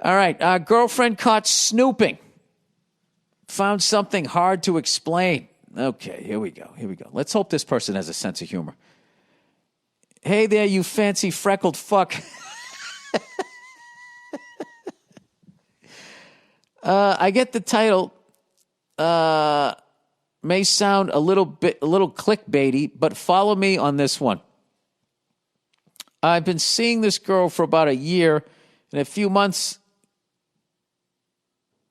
All right. Girlfriend caught snooping. Found something hard to explain. Okay, here we go. Let's hope this person has a sense of humor. Hey there, you fancy freckled fuck. I get the title. May sound a little clickbaity, but follow me on this one. I've been seeing this girl for about a year and a few months.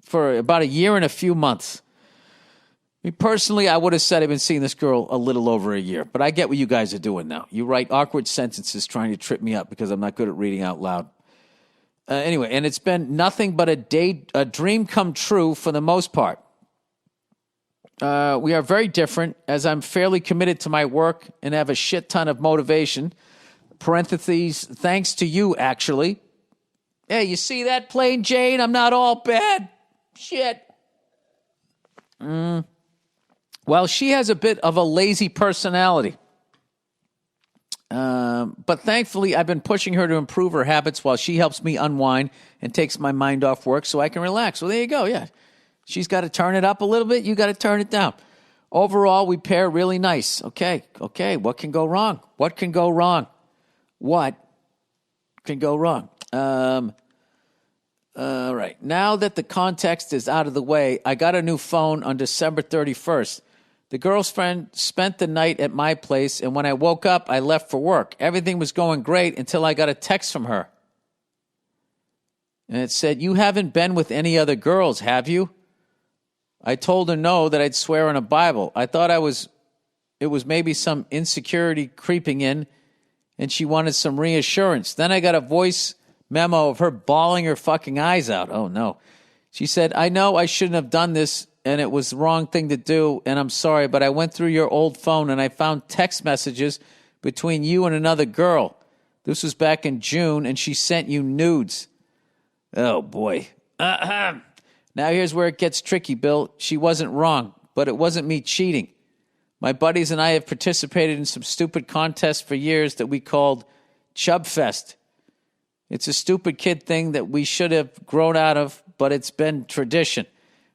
For about a year and a few months. Me personally, I would have said I've been seeing this girl a little over a year, but I get what you guys are doing now. You write awkward sentences trying to trip me up because I'm not good at reading out loud. Anyway, and it's been nothing but a dream come true for the most part. We are very different, as I'm fairly committed to my work and have a shit ton of motivation. Parentheses, thanks to you, actually. Hey, you see that, Plain Jane? I'm not all bad. Shit. Well, she has a bit of a lazy personality. But thankfully, I've been pushing her to improve her habits while she helps me unwind and takes my mind off work so I can relax. Well, there you go, yeah. She's got to turn it up a little bit. You got to turn it down. Overall, we pair really nice. Okay. What can go wrong? What can go wrong? All right. Now that the context is out of the way, I got a new phone on December 31st. The girlfriend spent the night at my place, and when I woke up, I left for work. Everything was going great until I got a text from her. And it said, "You haven't been with any other girls, have you?" I told her no, that I'd swear on a Bible. I thought it was maybe some insecurity creeping in, and she wanted some reassurance. Then I got a voice memo of her bawling her fucking eyes out. Oh, no. She said, "I know I shouldn't have done this, and it was the wrong thing to do, and I'm sorry, but I went through your old phone, and I found text messages between you and another girl. This was back in June, and she sent you nudes." Oh, boy. Now here's where it gets tricky, Bill. She wasn't wrong, but it wasn't me cheating. My buddies and I have participated in some stupid contests for years that we called Chub Fest. It's a stupid kid thing that we should have grown out of, but it's been tradition.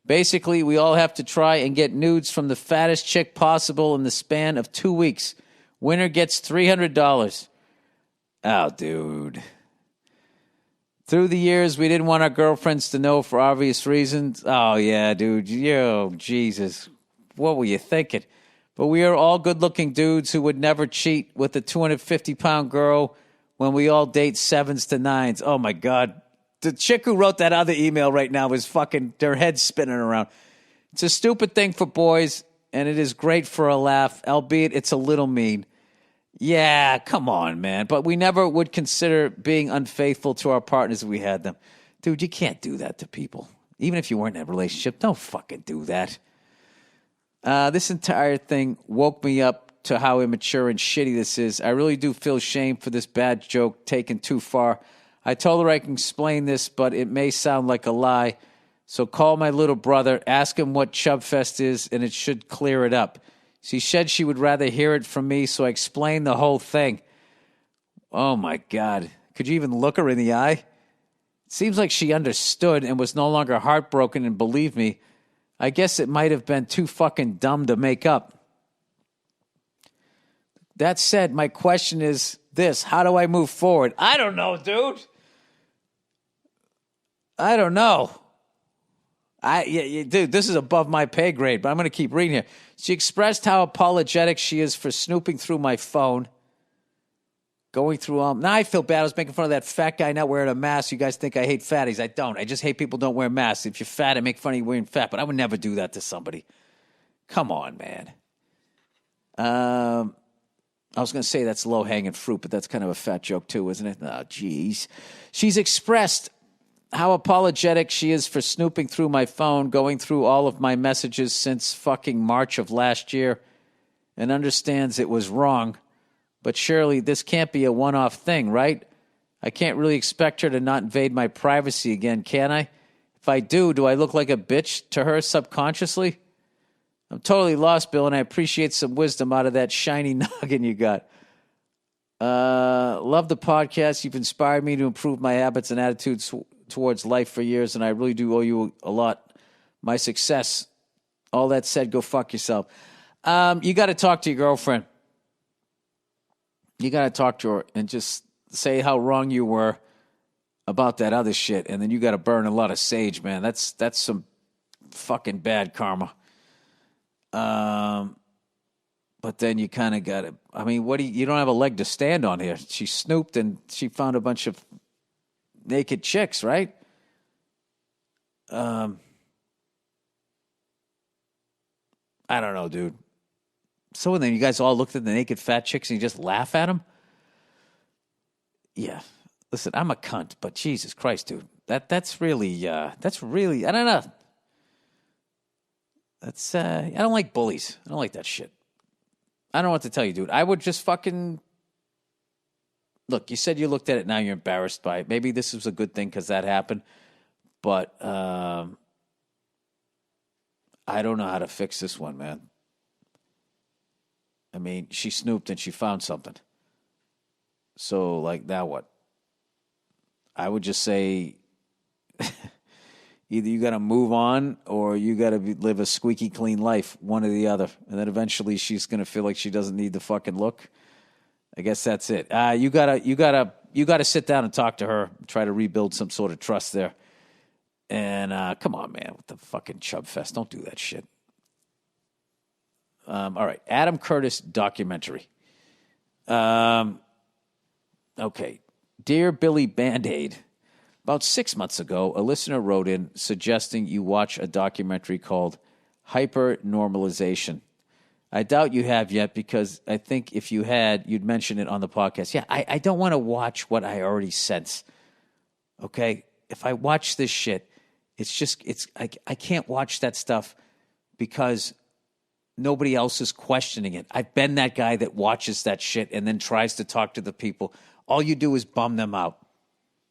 Basically, we all have to try and get nudes from the fattest chick possible in the span of 2 weeks. Winner gets $300. Oh, dude. Through the years, we didn't want our girlfriends to know for obvious reasons. Oh, yeah, dude. Yo, Jesus. What were you thinking? But we are all good-looking dudes who would never cheat with a 250-pound girl when we all date 7s to 9s. Oh, my God. The chick who wrote that other email right now is fucking, their head's spinning around. It's a stupid thing for boys, and it is great for a laugh, albeit it's a little mean. Yeah, come on, man. But we never would consider being unfaithful to our partners if we had them. Dude, you can't do that to people. Even if you weren't in a relationship, don't fucking do that. This entire thing woke me up to how immature and shitty this is. I really do feel shame for this bad joke taken too far. I told her I can explain this, but it may sound like a lie. So call my little brother, ask him what Chubfest is, and it should clear it up. She said she would rather hear it from me, so I explained the whole thing. Oh, my God. Could you even look her in the eye? It seems like she understood and was no longer heartbroken and believed me. I guess it might have been too fucking dumb to make up. That said, my question is this. How do I move forward? I don't know, dude. I don't know. Dude, this is above my pay grade, but I'm going to keep reading here. She expressed how apologetic she is for snooping through my phone. Going through now I feel bad. I was making fun of that fat guy not wearing a mask. You guys think I hate fatties. I don't. I just hate people don't wear masks. If you're fat, I make fun of you wearing fat, but I would never do that to somebody. Come on, man. I was going to say that's low-hanging fruit, but that's kind of a fat joke too, isn't it? Oh, geez. She's expressed how apologetic she is for snooping through my phone, going through all of my messages since fucking March of last year, and understands it was wrong. But surely this can't be a one-off thing, right? I can't really expect her to not invade my privacy again, can I? If I do I look like a bitch to her subconsciously? I'm totally lost, Bill, and I appreciate some wisdom out of that shiny noggin you got. Love the podcast. You've inspired me to improve my habits and attitudes towards life for years, and I really do owe you a lot. My success. All that said, go fuck yourself. You got to talk to your girlfriend. You got to talk to her and just say how wrong you were about that other shit, and then you got to burn a lot of sage, man. That's some fucking bad karma. But then you kind of got to. I mean, you don't have a leg to stand on here. She snooped and she found a bunch of naked chicks, right? I don't know, dude. So then you guys all looked at the naked fat chicks and you just laugh at them? Yeah. Listen, I'm a cunt, but Jesus Christ, dude. That's really, I don't know. I don't like bullies. I don't like that shit. I don't know what to tell you, dude. I would just fucking... Look, you said you looked at it, now you're embarrassed by it. Maybe this was a good thing because that happened. But I don't know how to fix this one, man. I mean, she snooped and she found something. So, like, now what? I would just say either you got to move on or you got to live a squeaky clean life, one or the other. And then eventually she's going to feel like she doesn't need the fucking look. I guess that's it. You gotta sit down and talk to her, try to rebuild some sort of trust there. And come on, man, with the fucking chub fest, don't do that shit. All right, Adam Curtis documentary. Okay, dear Billy Band-Aid. About 6 months ago, a listener wrote in suggesting you watch a documentary called Hyper-Normalization. I doubt you have yet because I think if you had, you'd mention it on the podcast. Yeah, I don't want to watch what I already sense. Okay? If I watch this shit, I can't watch that stuff because nobody else is questioning it. I've been that guy that watches that shit and then tries to talk to the people. All you do is bum them out.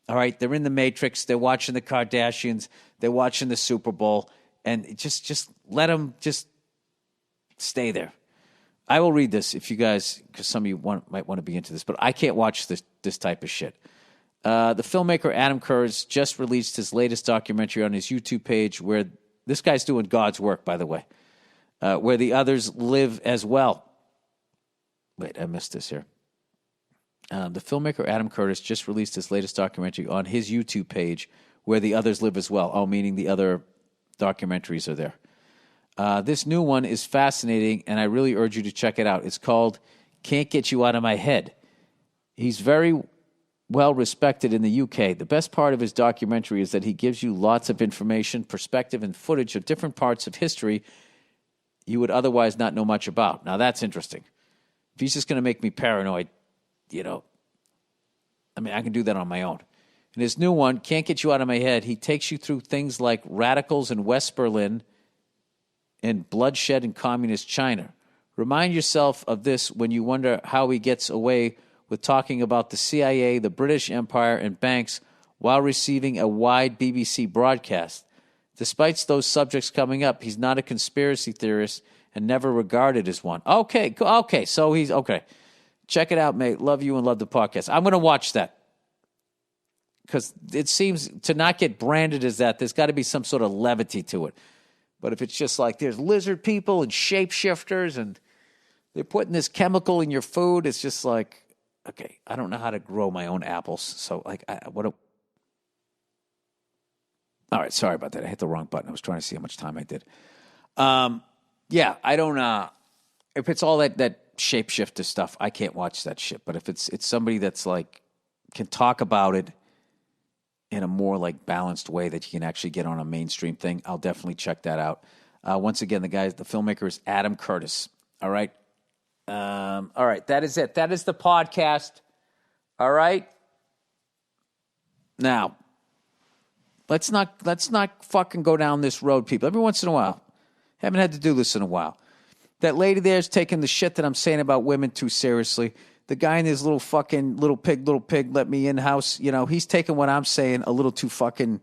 All right? They're in the Matrix. They're watching the Kardashians. They're watching the Super Bowl. And just let them just stay there. I will read this if you guys, because some of you might want to be into this, but I can't watch this type of shit. The filmmaker Adam Curtis just released his latest documentary on his YouTube page where this guy's doing God's work, by the way, where the others live as well. Wait, I missed this here. The filmmaker Adam Curtis just released his latest documentary on his YouTube page where the others live as well. Oh, meaning the other documentaries are there. This new one is fascinating, and I really urge you to check it out. It's called Can't Get You Out of My Head. He's very well respected in the UK. The best part of his documentary is that he gives you lots of information, perspective, and footage of different parts of history you would otherwise not know much about. Now, that's interesting. If he's just going to make me paranoid, I mean, I can do that on my own. In his new one, Can't Get You Out of My Head, he takes you through things like radicals in West Berlin and bloodshed in communist China. Remind yourself of this when you wonder how he gets away with talking about the CIA, the British Empire, and banks while receiving a wide BBC broadcast. Despite those subjects coming up, he's not a conspiracy theorist and never regarded as one. Okay, so he's okay. Check it out, mate. Love you and love the podcast. I'm going to watch that because it seems to not get branded as that. There's got to be some sort of levity to it. But if it's just like there's lizard people and shapeshifters and they're putting this chemical in your food, it's just like, okay, I don't know how to grow my own apples. So, like, all right, sorry about that. I hit the wrong button. I was trying to see how much time I did. Yeah, I don't, if it's all that shapeshifter stuff, I can't watch that shit. But if it's somebody that's like, can talk about it in a more like balanced way that you can actually get on a mainstream thing, I'll definitely check that out. Once again, the filmmaker is Adam Curtis. All right. All right. That is it. That is the podcast. All right. Now, let's not fucking go down this road, people. Every once in a while. Haven't had to do this in a while. That lady there is taking the shit that I'm saying about women too seriously. The guy in his little pig, let me in house, he's taking what I'm saying a little too fucking,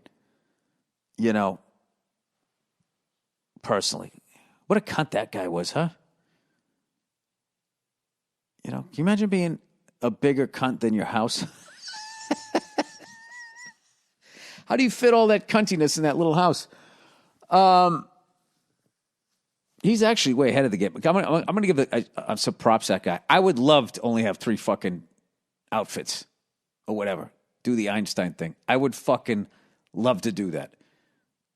personally. What a cunt that guy was, huh? Can you imagine being a bigger cunt than your house? How do you fit all that cuntiness in that little house? He's actually way ahead of the game. I'm gonna give some props to that guy. I would love to only have 3 fucking outfits or whatever. Do the Einstein thing. I would fucking love to do that.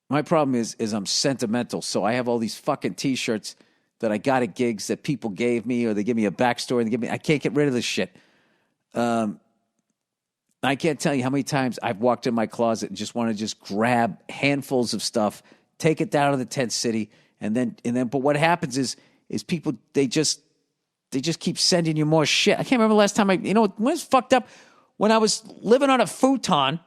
My problem is I'm sentimental, so I have all these fucking T-shirts that I got at gigs that people gave me, or they give me a backstory. I can't get rid of this shit. I can't tell you how many times I've walked in my closet and just want to just grab handfuls of stuff, take it down to the tent city, and then. But what happens is people they just keep sending you more shit. I can't remember the last time when it was fucked up when I was living on a futon.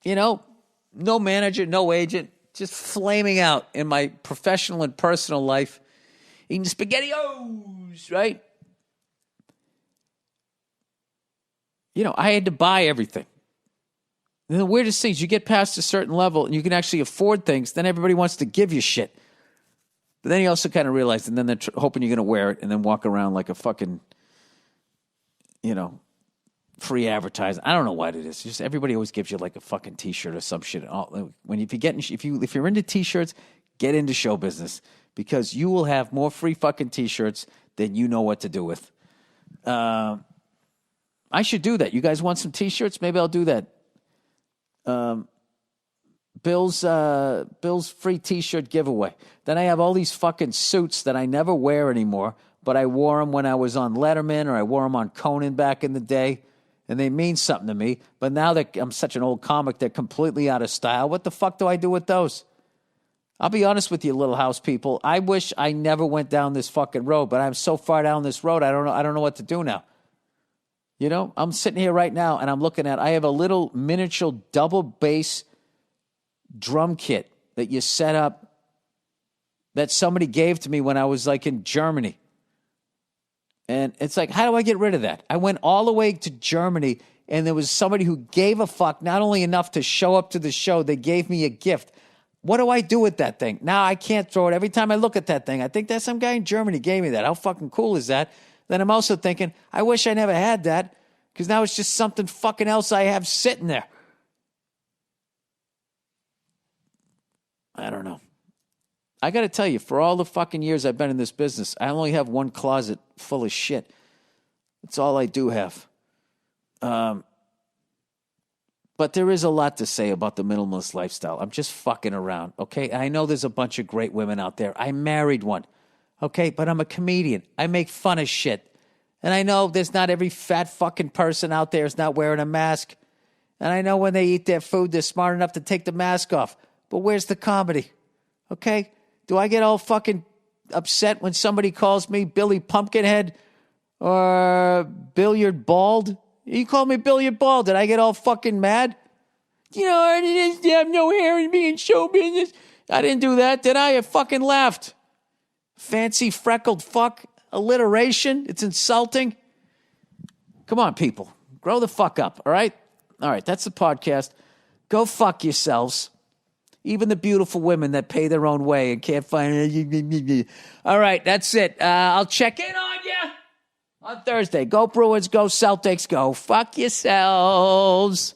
No manager, no agent, just flaming out in my professional and personal life, eating SpaghettiOs, right? I had to buy everything. And the weirdest thing is you get past a certain level and you can actually afford things, then everybody wants to give you shit. But then you also kind of realize, and then they're hoping you're going to wear it and then walk around like a fucking, free advertising. I don't know what it is. Just everybody always gives you like a fucking T-shirt or some shit. If you're into T-shirts, get into show business, because you will have more free fucking T-shirts than you know what to do with. I should do that. You guys want some T-shirts? Maybe I'll do that. Bill's free T-shirt giveaway. Then I have all these fucking suits that I never wear anymore, but I wore them when I was on Letterman, or I wore them on Conan back in the day, and they mean something to me. But now that I'm such an old comic, they're completely out of style. What the fuck do I do with those? I'll be honest with you, Little House people. I wish I never went down this fucking road, but I'm so far down this road, I don't know what to do now. I'm sitting here right now and I'm looking I have a little miniature double bass drum kit that you set up that somebody gave to me when I was like in Germany. And it's like, how do I get rid of that? I went all the way to Germany and there was somebody who gave a fuck, not only enough to show up to the show, they gave me a gift. What do I do with that thing? Now I can't throw it. Every time I look at that thing, I think that some guy in Germany gave me that. How fucking cool is that? Then I'm also thinking, I wish I never had that, because now it's just something fucking else I have sitting there. I don't know. I got to tell you, for all the fucking years I've been in this business, I only have one closet full of shit. That's all I do have. But there is a lot to say about the minimalist lifestyle. I'm just fucking around, okay? I know there's a bunch of great women out there. I married one, okay? But I'm a comedian. I make fun of shit. And I know there's not every fat fucking person out there is not wearing a mask. And I know when they eat their food, they're smart enough to take the mask off. But where's the comedy? Okay? Do I get all fucking upset when somebody calls me Billy Pumpkinhead or Billiard Bald? You call me Billiard Bald. Did I get all fucking mad? I didn't have no hair and be in show business. I didn't do that, did I? I fucking laughed. Fancy freckled fuck. Alliteration. It's insulting. Come on, people. Grow the fuck up, all right? All right, that's the podcast. Go fuck yourselves. Even the beautiful women that pay their own way and can't find it. All right, that's it. I'll check in on you on Thursday. Go Bruins, go Celtics, go fuck yourselves.